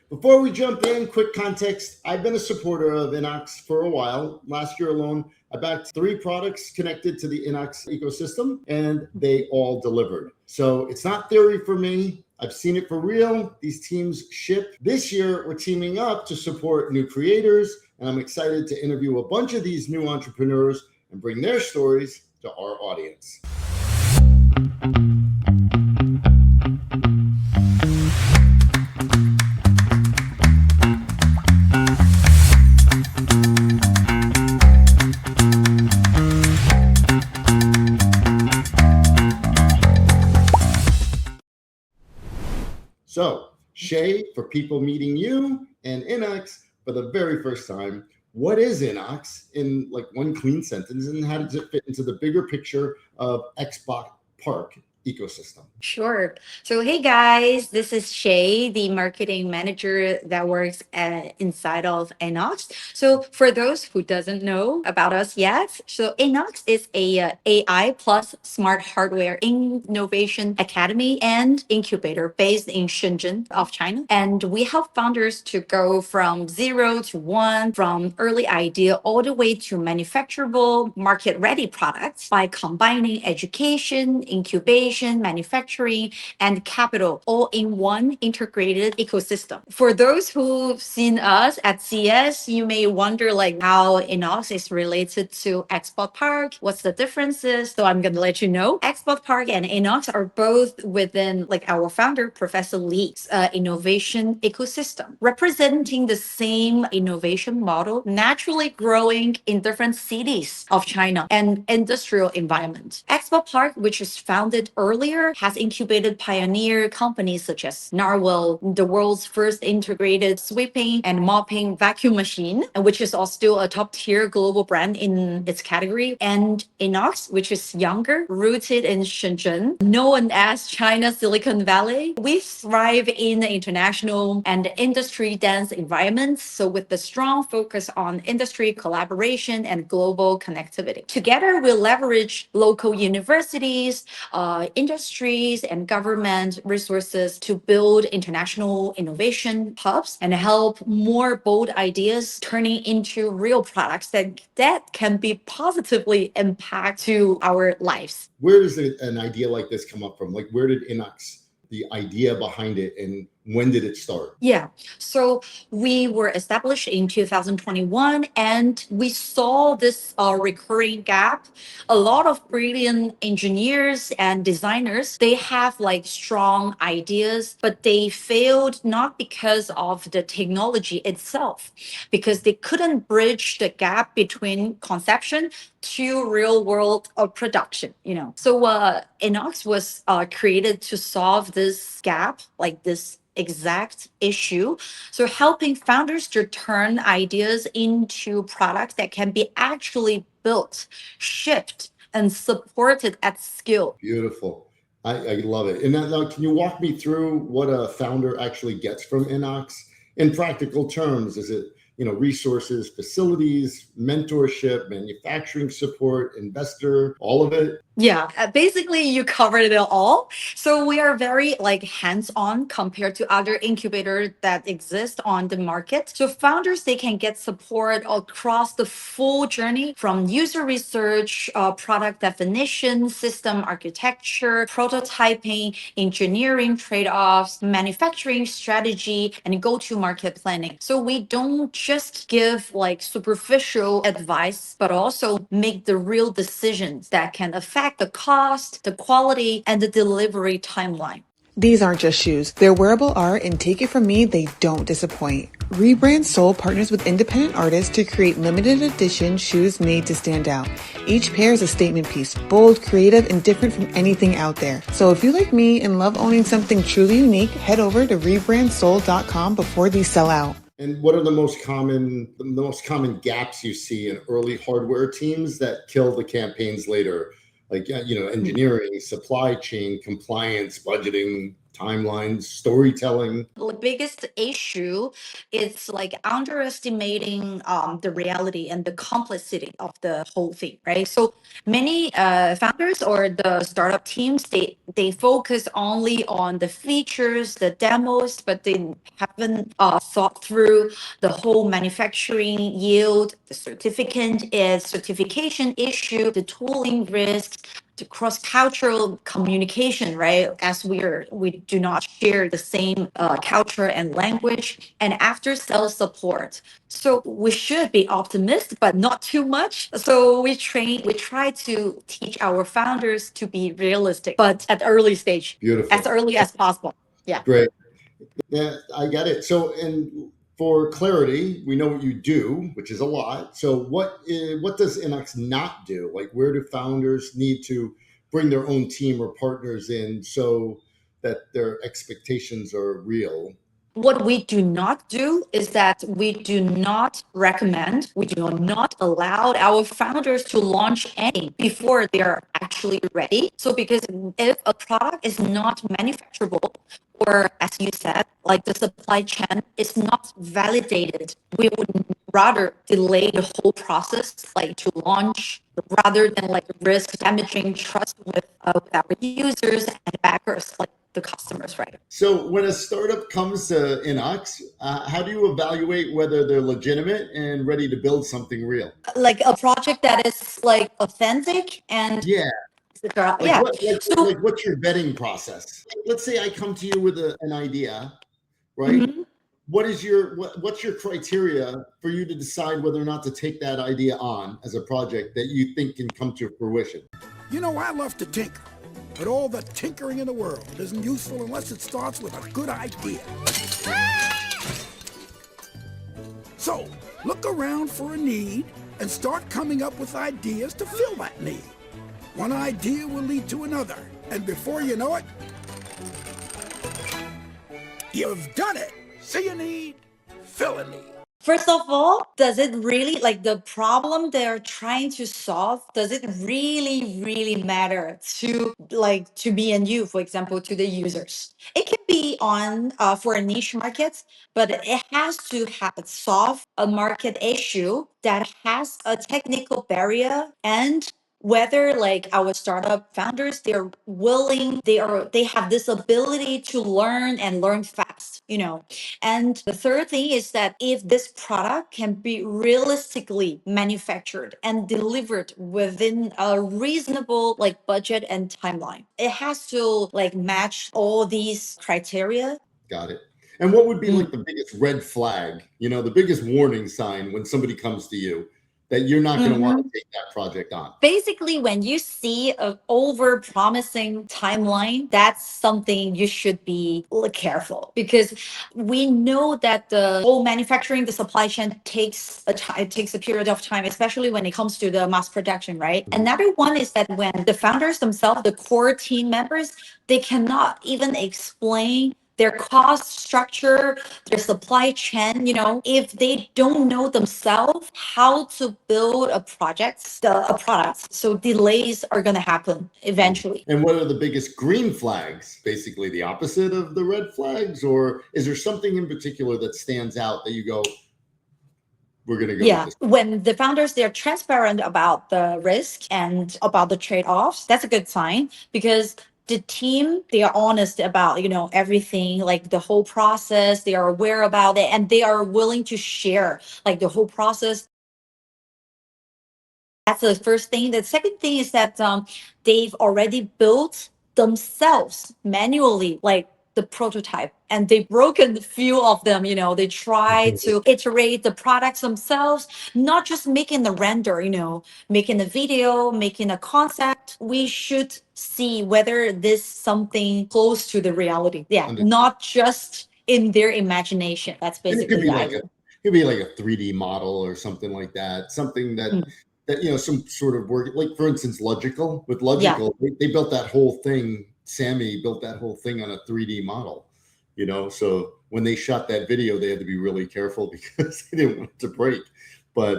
Before we jump in, quick context. I've been a supporter of InnoX for a while. Last year alone, I backed 3 products connected to the InnoX ecosystem, and they all delivered. So it's not theory for me. I've seen it for real. These teams ship. This year, we're teaming up to support new creators, and I'm excited to interview a bunch of these new entrepreneurs and bring their stories to our audience. So, Shay, for people meeting you and InnoX for the very first time, what is InnoX in like one clean sentence, and how does it fit into the bigger picture of XBotPark ecosystem? Sure. So, hey guys, this is Shay, the marketing manager that works inside of InnoX. So, for those who doesn't know about us yet, so InnoX is a AI plus smart hardware innovation academy and incubator based in Shenzhen of China, and we help founders to go from 0 to 1, from early idea all the way to manufacturable, market-ready products by combining education, incubation, manufacturing, and capital all in one integrated ecosystem. For those who've seen us at CS, you may wonder like how InnoX is related to XBotPark. What's the differences? So I'm going to let you know. XBotPark and InnoX are both within like our founder, Professor Lee's innovation ecosystem, representing the same innovation model, naturally growing in different cities of China and industrial environment. XBotPark, which was founded earlier, has incubated pioneer companies such as Narwhal, the world's first integrated sweeping and mopping vacuum machine, which is also still a top tier global brand in its category, and InnoX, which is younger, rooted in Shenzhen, known as China's Silicon Valley. We thrive in international and industry dense environments, so with the strong focus on industry collaboration and global connectivity. Together, we leverage local universities, industries, and government resources to build international innovation hubs and help more bold ideas turning into real products that can be positively impact to our lives. Where does an idea like this come up from? Like, where did InnoX, the idea behind it, and when did it start? Yeah, so we were established in 2021 and we saw this recurring gap. A lot of brilliant engineers and designers, they have like strong ideas, but they failed not because of the technology itself, because they couldn't bridge the gap between conception to real world production, you know. So InnoX was created to solve this gap, like this exact issue. So helping founders to turn ideas into products that can be actually built, shipped, and supported at scale. Beautiful. I love it. And now, can you walk me through what a founder actually gets from InnoX in practical terms? Is it, resources, facilities, mentorship, manufacturing support, investor, all of it? Yeah, basically you covered it all. So we are very like hands-on compared to other incubators that exist on the market. So founders, they can get support across the full journey from user research, product definition, system architecture, prototyping, engineering trade-offs, manufacturing strategy, and go-to-market planning. So we don't just give like superficial advice, but also make the real decisions that can affect the cost, the quality, and the delivery timeline. These aren't just shoes. They're wearable art, and take it from me, they don't disappoint. Rebrand Soul partners with independent artists to create limited edition shoes made to stand out. Each pair is a statement piece, bold, creative, and different from anything out there. So if you like me and love owning something truly unique, head over to rebrandsoul.com before these sell out. And what are the most common gaps you see in early hardware teams that kill the campaigns later? Like, engineering, supply chain, compliance, budgeting, timelines, storytelling? The biggest issue is like underestimating the reality and the complexity of the whole thing, right? So many founders or the startup teams, they focus only on the features, the demos, but they haven't thought through the whole manufacturing yield, the certification issue, the tooling risks, to cross-cultural communication, right? As we do not share the same culture and language, and after sales support. So we should be optimistic, but not too much. So we try to teach our founders to be realistic, but at early stage, Beautiful. as early as possible. Yeah. Great. Yeah, I get it. So, and for clarity, we know what you do, which is a lot. So, what does InnoX not do? Like, where do founders need to bring their own team or partners in so that their expectations are real? What we do not do is that we do not recommend, we do not allow our founders to launch anything before they are actually ready. So because if a product is not manufacturable, or as you said, like the supply chain is not validated, we would rather delay the whole process, like to launch, rather than like risk damaging trust with our users and backers, like the customers, right? So, when a startup comes to InnoX, how do you evaluate whether they're legitimate and ready to build something real? Like a project that is like authentic and Yeah. etc. Like Yeah. what? So What's your vetting process? Let's say I come to you with an idea, right? mhm. What's your criteria for you to decide whether or not to take that idea on as a project that you think can come to fruition? You know, I love to tinker, but all the tinkering in the world isn't useful unless it starts with a good idea. So, look around for a need and start coming up with ideas to fill that need. One idea will lead to another, and before you know it, you've done it. See a need, fill a need. First of all, does it really, like the problem they're trying to solve, does it really matter to me and you, for example, to the users? It can be on for a niche market, but it has to solve a market issue that has a technical barrier, and whether like our startup founders, they have this ability to learn fast, and the third thing is that if this product can be realistically manufactured and delivered within a reasonable like budget and timeline, it has to like match all these criteria. Got it. And what would be Mm. like the biggest red flag, the biggest warning sign when somebody comes to you that you're not going to want to take that project on? Basically, when you see an over promising timeline, that's something you should be careful, because we know that the whole manufacturing, the supply chain takes it takes a period of time, especially when it comes to the mass production, right? Mhm. Another one is that when the founders themselves, the core team members, they cannot even explain their cost structure, their supply chain, if they don't know themselves how to build a product. So delays are going to happen eventually. And what are the biggest green flags? Basically the opposite of the red flags? Or is there something in particular that stands out that you go, we're going to go with Yeah, this? when the founders, they're transparent about the risk and about the trade-offs, that's a good sign, because the team, they are honest about everything, like the whole process, they are aware about it, and they are willing to share like the whole process. That's the first thing. The second thing is that they've already built themselves manually, like the prototype, and they've broken a few of them. They try to iterate the products themselves, not just making the render, making the video, making a concept. We should see whether this something close to the reality. Yeah, not just in their imagination. That's And it basically the idea. it could be like a 3D model or something like that. Something that some sort of work, like for instance, Logical, they built that whole thing. Sammy built that whole thing on a 3D model, so when they shot that video, they had to be really careful because they didn't want it to break. But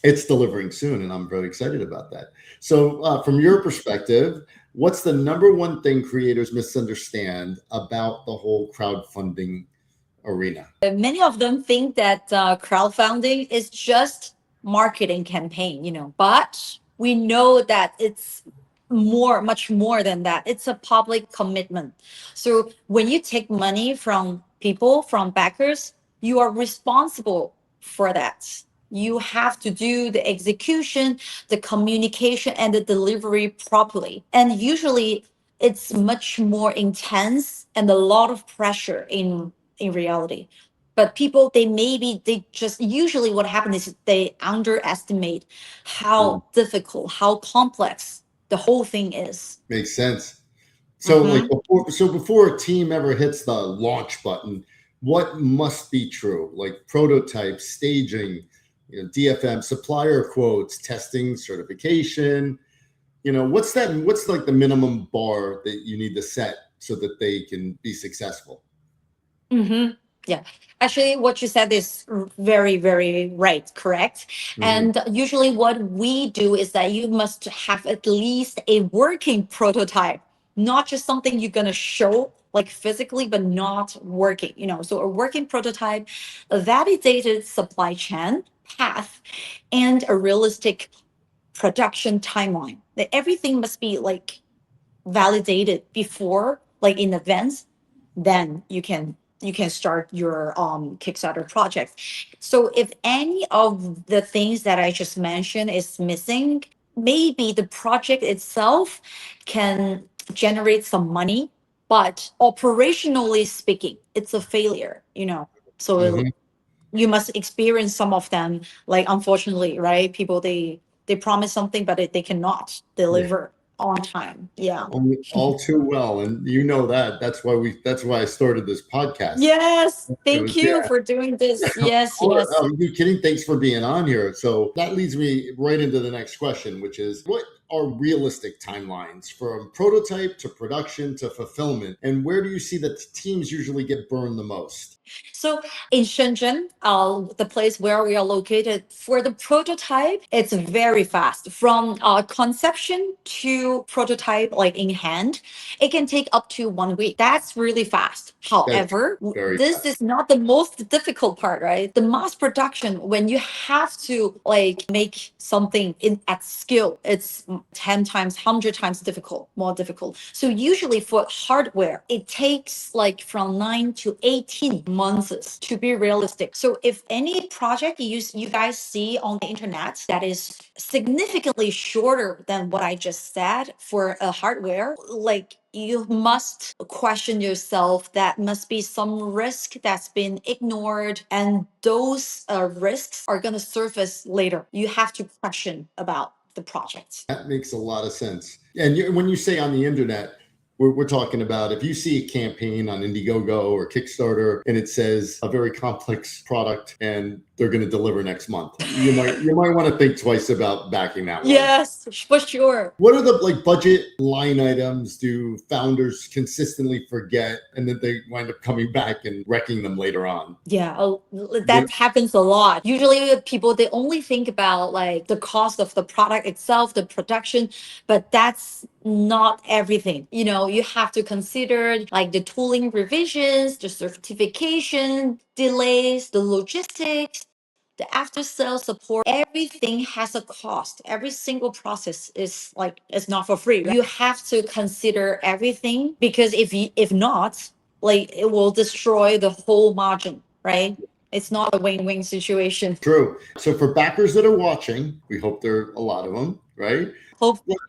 it's delivering soon, and I'm very excited about that. So from your perspective, what's the number one thing creators misunderstand about the whole crowdfunding arena? Many of them think that crowdfunding is just marketing campaign, but we know that it's much more than that. It's a public commitment. So when you take money from people, from backers, you are responsible for that. You have to do the execution, the communication, and the delivery properly. And usually it's much more intense and a lot of pressure in reality. But people, they just usually what happens is they underestimate how difficult, how complex the whole thing is. Makes sense. So before a team ever hits the launch button, what must be true? Like prototype, staging, DFM, supplier quotes, testing, certification. What's like the minimum bar that you need to set so that they can be successful? Yeah, actually, what you said is very, very right, correct. And usually, what we do is that you must have at least a working prototype, not just something you're gonna show like physically, but not working. So a working prototype, a validated supply chain path, and a realistic production timeline. That everything must be like validated before, like in advance, then you can start your Kickstarter project. So if any of the things that I just mentioned is missing, maybe the project itself can generate some money, but operationally speaking, it's a failure. So you must experience some of them, like unfortunately, right? People, they promise something, but they cannot deliver on time. Yeah. All too well, and that. That's why I started this podcast. Yes. It Thank was, you for doing this. Yes. Yes. Are you kidding? Thanks for being on here. So that leads me right into the next question, which is, what are realistic timelines from prototype to production to fulfillment, and where do you see that teams usually get burned the most? So in Shenzhen, the place where we are located, for the prototype, it's very fast. From conception to prototype, like in hand, it can take up to 1 week. That's really fast. However, very this fast. is not the most difficult part, right? The mass production, when you have to like make something at scale, it's 10 times, 100 times more difficult. So usually for hardware, it takes like from 9 to 18 months to be realistic. So if any project you guys see on the internet that is significantly shorter than what I just said for a hardware, like you must question yourself. That must be some risk that's been ignored, and those risks are going to surface later. You have to question about the project. That makes a lot of sense. And when you say on the internet, we're talking about if you see a campaign on Indiegogo or Kickstarter and it says a very complex product and they're going to deliver next month, you might want to think twice about backing that one. Yes, for sure. What are the budget line items do founders consistently forget, and then they wind up coming back and wrecking them later on? Yeah, that happens a lot. Usually people, they only think about like the cost of the product itself, the production, but that's not everything. You have to consider like the tooling revisions, the certification delays, the logistics, the after sales support. Everything has a cost. Every single process is like, it's not for free, right? You have to consider everything, because if not, like it will destroy the whole margin, right? It's not a win-win situation. True. So for backers that are watching, we hope there are a lot of them, right?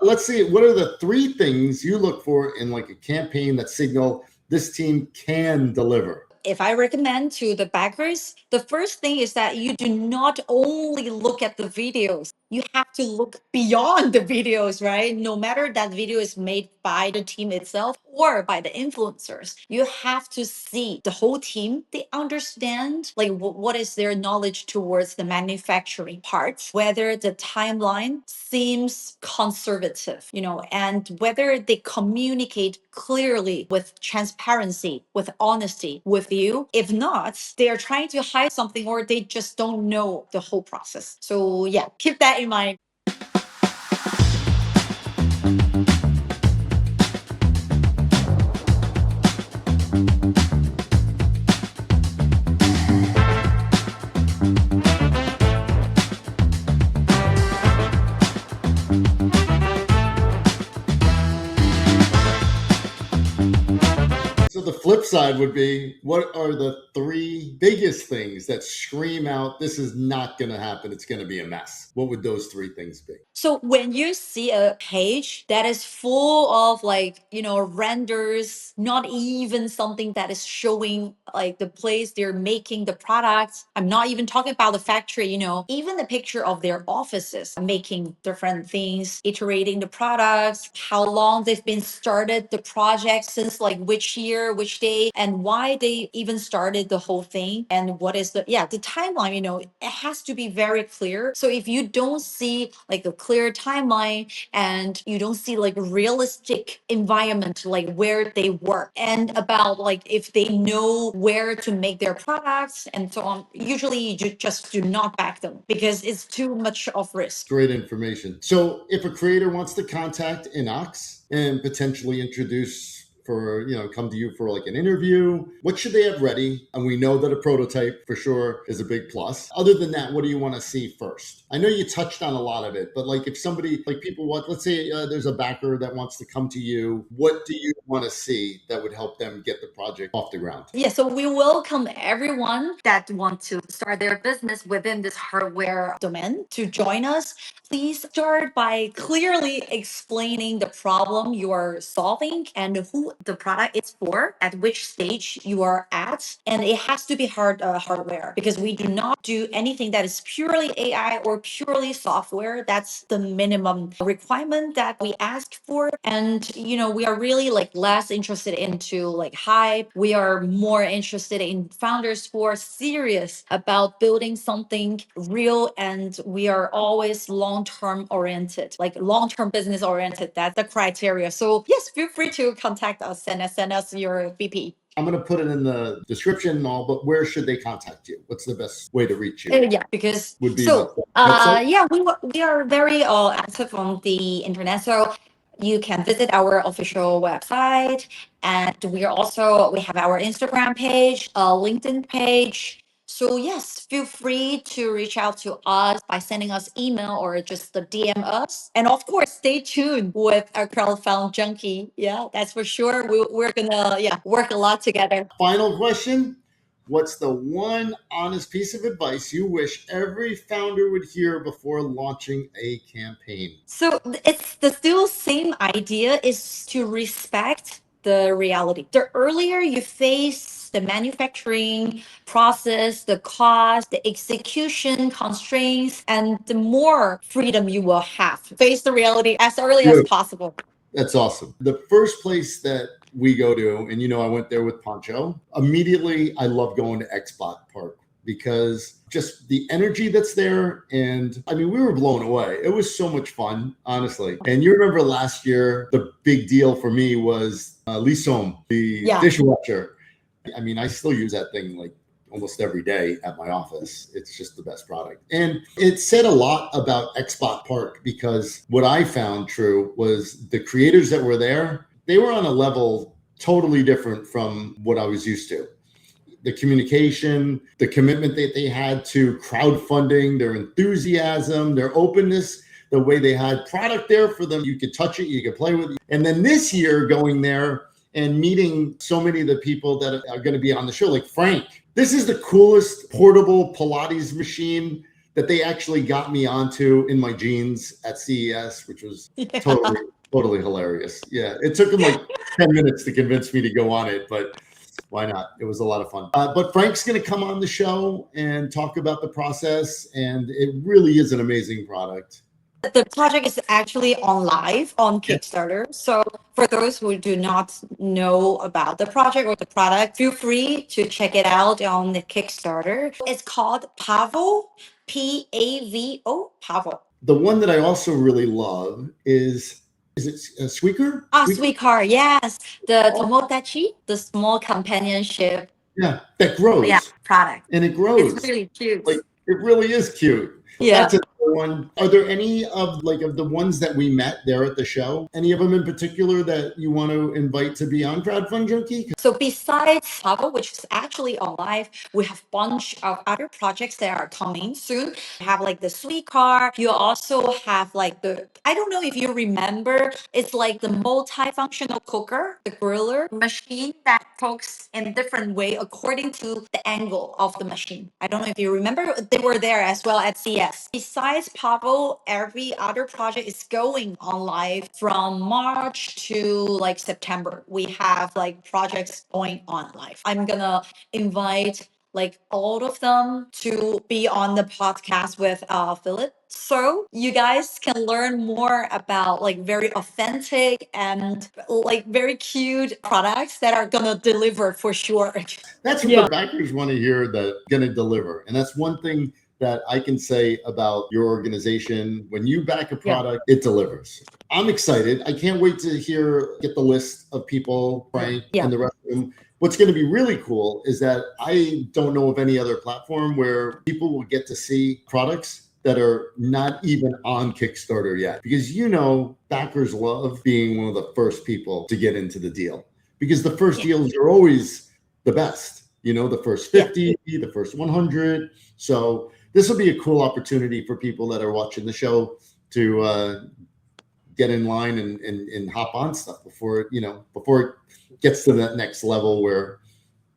Let's see, what are the 3 things you look for in like a campaign that signal this team can deliver? If I recommend to the backers, the first thing is that you do not only look at the videos. You have to look beyond the videos, right? No matter that video is made by the team itself or by the influencers, you have to see the whole team. They understand like what is their knowledge towards the manufacturing part, whether the timeline seems conservative, and whether they communicate clearly with transparency, with honesty with you. If not, they are trying to hide something, or they just don't know the whole process. So yeah, keep that in mind. side would be, what are the 3 biggest things that scream out, this is not going to happen, it's going to be a mess? What would those 3 things be? So when you see a page that is full of renders, not even something that is showing like the place they're making the products. I'm not even talking about the factory, even the picture of their offices making different things, iterating the products, how long they've been started the project since, like which year, which day, and why they even started the whole thing, and what is the timeline, it has to be very clear. So if you don't see like a clear timeline, and you don't see like realistic environment, like where they work, and about like if they know where to make their products and so on, usually you just do not back them because it's too much of risk. Great information. So if a creator wants to contact InnoX and potentially come to you for like an interview, what should they have ready? And we know that a prototype for sure is a big plus. Other than that, what do you want to see first? I know you touched on a lot of it, but like if somebody, like people want, let's say there's a backer that wants to come to you, what do you want to see that would help them get the project off the ground? Yeah, so we welcome everyone that want to start their business within this hardware domain to join us. Please start by clearly explaining the problem you are solving and who the product is for, at which stage you are at. And it has to be hardware, because we do not do anything that is purely AI or purely software. That's the minimum requirement that we ask for. And, we are really like less interested into like hype. We are more interested in founders who are serious about building something real, and we are always long-term oriented, like long-term business oriented. That's the criteria. So yes, feel free to contact us and send us your BP. I'm going to put it in the description and all, but where should they contact you? What's the best way to reach you? Yeah, because Would be we are very active on the internet, so you can visit our official website, and we have our Instagram page, a LinkedIn page. So yes, feel free to reach out to us by sending us email or just the DM us. And of course, stay tuned with our crowdfund junkie. Yeah, that's for sure. We're gonna work a lot together. Final question. What's the one honest piece of advice you wish every founder would hear before launching a campaign? So it's the still same idea, is to respect the reality. The earlier you face the manufacturing process, the cost, the execution constraints, and the more freedom you will have. Face the reality as early as possible. That's awesome. The first place that we go to, and I went there with Poncho, immediately I love going to XBotPark because just the energy that's there. And I mean, we were blown away. It was so much fun, honestly. And you remember last year, the big deal for me was Lisom, the dishwasher. I mean, I still use that thing like almost every day at my office. It's just the best product. And it said a lot about XBotPark, because what I found true was the creators that were there, they were on a level totally different from what I was used to. The communication, the commitment that they had to crowdfunding, their enthusiasm, their openness, the way they had product there for them. You could touch it, you could play with it. And then this year going there and meeting so many of the people that are going to be on the show, like Frank. This is the coolest portable Pilates machine that they actually got me onto in my jeans at CES, which was totally hilarious. Yeah, it took them like 10 minutes to convince me to go on it, but why not? It was a lot of fun. But Frank's going to come on the show and talk about the process, and it really is an amazing product. The project is actually on live on Kickstarter. So for those who do not know about the project or the product, feel free to check it out on the Kickstarter. It's called Pavo, Pavo, Pavo. The one that I also really love is it a Squeaker? Squeaker, yes. The Tomodachi, the small companionship. Yeah, that grows. Yeah, product. And it grows. It's really cute. Like, it really is cute. Yeah. That's another one. Are there any of the ones that we met there at the show? Any of them in particular that you want to invite to be on Crowdfund Junkie? So besides Hubble, which is actually alive, we have bunch of other projects that are coming soon. We have like the sweet car. You also have like I don't know if you remember, it's like the multifunctional cooker, the griller machine that cooks in different way according to the angle of the machine. I don't know if you remember, they were there as well at CS. Besides Pablo, every other project is going on live from March to like September. We have like projects going on live. I'm gonna invite like all of them to be on the podcast with Philip. So you guys can learn more about like very authentic and like very cute products that are gonna deliver for sure. That's what the backers want to hear, that going to deliver. And that's one thing that I can say about your organization. When you back a product, it delivers. I'm excited. I can't wait to get the list of people, Frank and the rest of them. What's going to be really cool is that I don't know of any other platform where people will get to see products that are not even on Kickstarter yet. Because backers love being one of the first people to get into the deal. Because the first deals are always the best. The first 50, the first 100. So this will be a cool opportunity for people that are watching the show to get in line and hop on stuff before it gets to that next level where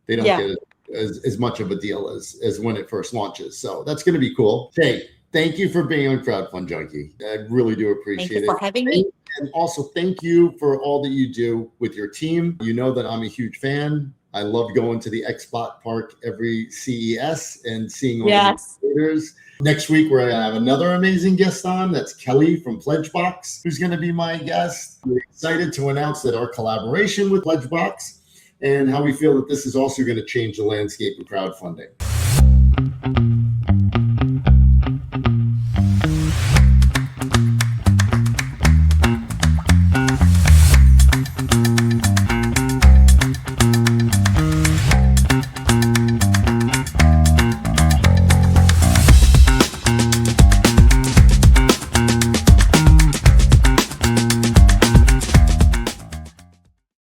they don't get as much of a deal as when it first launches. So that's going to be cool. Shay, thank you for being on Crowdfund Junkie. I really do appreciate it. Thank you for having me. And also thank you for all that you do with your team. You know that I'm a huge fan. I love going to the XBotPark every CES and seeing all the creators. Next week, we're going to have another amazing guest on. That's Kelly from Pledgebox, who's going to be my guest. We're excited to announce that our collaboration with Pledgebox and how we feel that this is also going to change the landscape of crowdfunding.